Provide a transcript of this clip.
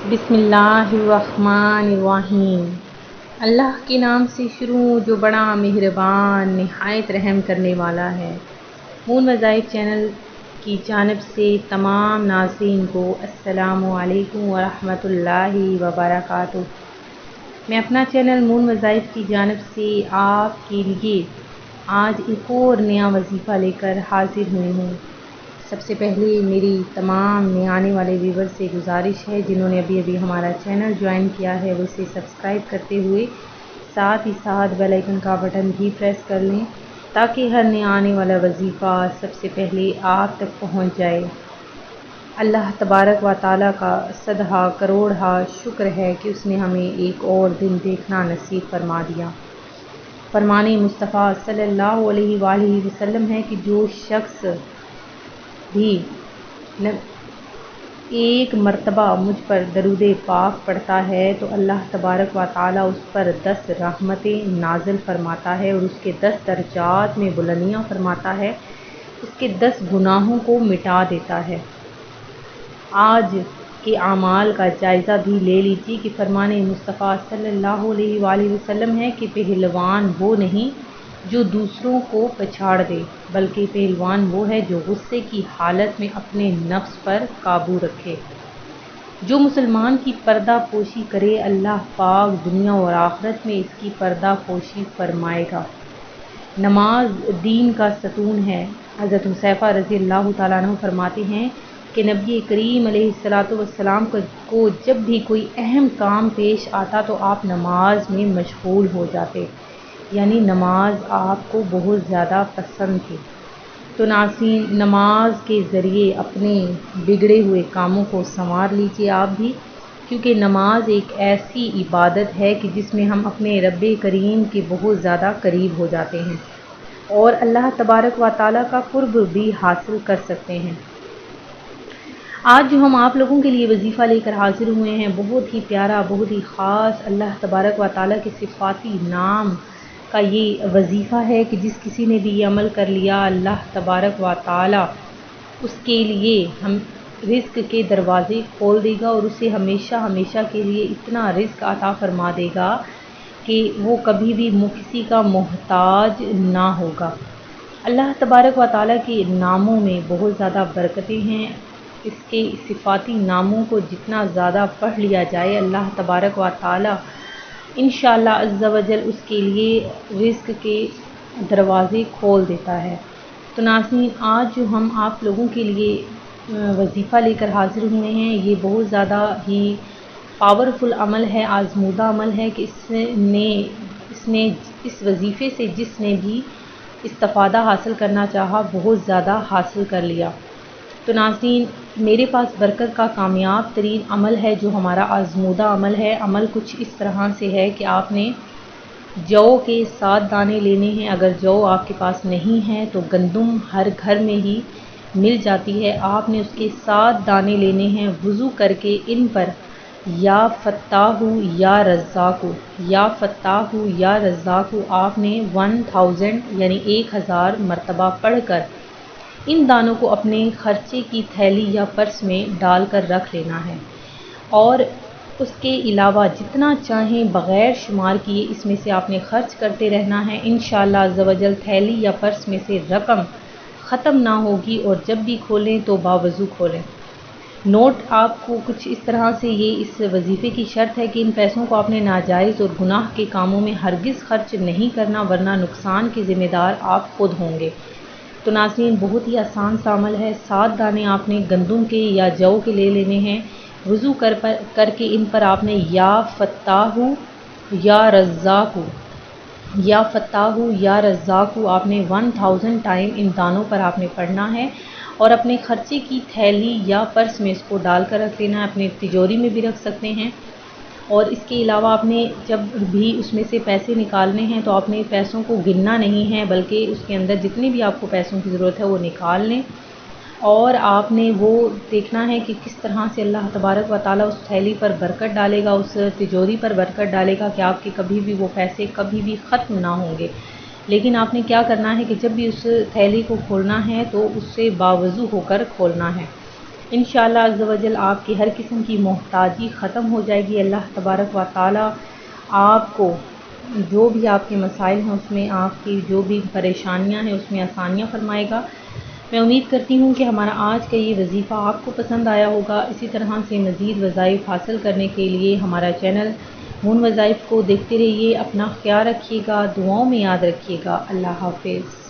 بسم اللہ الرحمن الرحیم۔ اللہ کے نام سے شروع جو بڑا مہربان نہایت رحم کرنے والا ہے۔ مون وظائف چینل کی جانب سے تمام ناظرین کو السلام علیکم ورحمۃ اللہ وبرکاتہ۔ میں اپنا چینل مون وظائف کی جانب سے آپ کے لیے آج ایک اور نیا وظیفہ لے کر حاضر ہوئی ہوں۔ سب سے پہلے میری تمام نئے آنے والے ویور سے گزارش ہے جنہوں نے ابھی ہمارا چینل جوائن کیا ہے وہ اسے سبسکرائب کرتے ہوئے ساتھ ہی ساتھ بیل آئیکن کا بٹن بھی پریس کر لیں تاکہ ہر نیا آنے والا وظیفہ سب سے پہلے آپ تک پہنچ جائے۔ اللہ تبارک و تعالیٰ کا صدہا کروڑہا شکر ہے کہ اس نے ہمیں ایک اور دن دیکھنا نصیب فرما دیا۔ فرمان مصطفیٰ صلی اللہ علیہ وآلہ وسلم ہے کہ جو شخص بھی ایک مرتبہ مجھ پر درود پاک پڑھتا ہے تو اللہ تبارک و تعالیٰ اس پر 10 رحمتیں نازل فرماتا ہے اور اس کے 10 درجات میں بلندیاں فرماتا ہے، اس کے 10 گناہوں کو مٹا دیتا ہے۔ آج کے اعمال کا جائزہ بھی لے لیجیے کہ فرمان مصطفیٰ صلی اللہ علیہ وآلہ وسلم ہے کہ پہلوان وہ نہیں جو دوسروں کو پچھاڑ دے بلکہ پہلوان وہ ہے جو غصے کی حالت میں اپنے نفس پر قابو رکھے۔ جو مسلمان کی پردہ پوشی کرے اللہ پاک دنیا اور آخرت میں اس کی پردہ پوشی فرمائے گا۔ نماز دین کا ستون ہے۔ حضرت حذیفہ رضی اللہ تعالیٰ عنہ فرماتے ہیں کہ نبی کریم علیہ السلام کو جب بھی کوئی اہم کام پیش آتا تو آپ نماز میں مشغول ہو جاتے، یعنی نماز آپ کو بہت زیادہ پسند تھی۔ تو ناظرین، نماز کے ذریعے اپنے بگڑے ہوئے کاموں کو سنوار لیجیے آپ بھی، کیونکہ نماز ایک ایسی عبادت ہے کہ جس میں ہم اپنے رب کریم کے بہت زیادہ قریب ہو جاتے ہیں اور اللہ تبارک و تعالیٰ کا قرب بھی حاصل کر سکتے ہیں۔ آج جو ہم آپ لوگوں کے لیے وظیفہ لے کر حاضر ہوئے ہیں بہت ہی پیارا، بہت ہی خاص اللہ تبارک و تعالیٰ کے صفاتی نام کا یہ وظیفہ ہے کہ جس کسی نے بھی یہ عمل کر لیا اللہ تبارک و تعالیٰ اس کے لیے ہم رزق کے دروازے کھول دے گا اور اسے ہمیشہ ہمیشہ کے لیے اتنا رزق عطا فرما دے گا کہ وہ کبھی بھی کسی کا محتاج نہ ہوگا۔ اللہ تبارک و تعالیٰ کے ناموں میں بہت زیادہ برکتیں ہیں۔ اس کے صفاتی ناموں کو جتنا زیادہ پڑھ لیا جائے اللہ تبارک و تعالیٰ انشاءاللہ عز و جل اس کے لیے رزق کے دروازے کھول دیتا ہے۔ تو ناظرین، آج جو ہم آپ لوگوں کے لیے وظیفہ لے کر حاضر ہوئے ہیں یہ بہت زیادہ ہی پاورفل عمل ہے، آزمودہ عمل ہے کہ اس وظیفے سے جس نے بھی استفادہ حاصل کرنا چاہا بہت زیادہ حاصل کر لیا۔ تو ناظرین، میرے پاس برکت کا کامیاب ترین عمل ہے جو ہمارا آزمودہ عمل ہے۔ عمل کچھ اس طرح سے ہے کہ آپ نے جو کے 7 دانے لینے ہیں۔ اگر جو آپ کے پاس نہیں ہے تو گندم ہر گھر میں ہی مل جاتی ہے۔ آپ نے اس کے 7 دانے لینے ہیں، وضو کر کے ان پر یا فتاح یا رزاق یا فتاح یا رزاق آپ نے 1000 یعنی 1000 مرتبہ پڑھ کر ان دانوں کو اپنے خرچے کی تھیلی یا پرس میں ڈال کر رکھ لینا ہے اور اس کے علاوہ جتنا چاہیں بغیر شمار کیے اس میں سے آپ نے خرچ کرتے رہنا ہے۔ انشاءاللہ عز و جل تھیلی یا پرس میں سے رقم ختم نہ ہوگی اور جب بھی کھولیں تو باوضو کھولیں۔ نوٹ آپ کو کچھ اس طرح سے، یہ اس وظیفے کی شرط ہے کہ ان پیسوں کو آپ نے ناجائز اور گناہ کے کاموں میں ہرگز خرچ نہیں کرنا ورنہ نقصان کے ذمہ دار آپ خود ہوں گے۔ تو ناظرین، بہت ہی آسان سا عمل ہے۔ 7 دانے آپ نے گندم کے یا جو کے لے لینے ہیں، وضو کر کے ان پر آپ نے یا فتاح یا رزاق یا فتاح یا رزاق آپ نے 1000 ٹائم ان دانوں پر آپ نے پڑھنا ہے اور اپنے خرچے کی تھیلی یا پرس میں اس کو ڈال کر رکھ لینا ہے۔ اپنے تجوری میں بھی رکھ سکتے ہیں اور اس کے علاوہ آپ نے جب بھی اس میں سے پیسے نکالنے ہیں تو آپ نے پیسوں کو گننا نہیں ہے بلکہ اس کے اندر جتنے بھی آپ کو پیسوں کی ضرورت ہے وہ نکال لیں اور آپ نے وہ دیکھنا ہے کہ کس طرح سے اللہ تبارک و تعالیٰ اس تھیلی پر برکت ڈالے گا، اس تجوری پر برکت ڈالے گا کہ آپ کے کبھی بھی وہ پیسے کبھی بھی ختم نہ ہوں گے۔ لیکن آپ نے کیا کرنا ہے کہ جب بھی اس تھیلی کو کھولنا ہے تو اس سے باوضو ہو کر کھولنا ہے۔ انشاءاللہ عز و جل آپ کی ہر قسم کی محتاجی ختم ہو جائے گی۔ اللہ تبارک و تعالی آپ کو جو بھی آپ کے مسائل ہیں اس میں، آپ کی جو بھی پریشانیاں ہیں اس میں آسانیاں فرمائے گا۔ میں امید کرتی ہوں کہ ہمارا آج کا یہ وظیفہ آپ کو پسند آیا ہوگا۔ اسی طرح سے مزید وظائف حاصل کرنے کے لیے ہمارا چینل مون وظائف کو دیکھتے رہیے۔ اپنا خیال رکھیے گا، دعاؤں میں یاد رکھیے گا۔ اللہ حافظ۔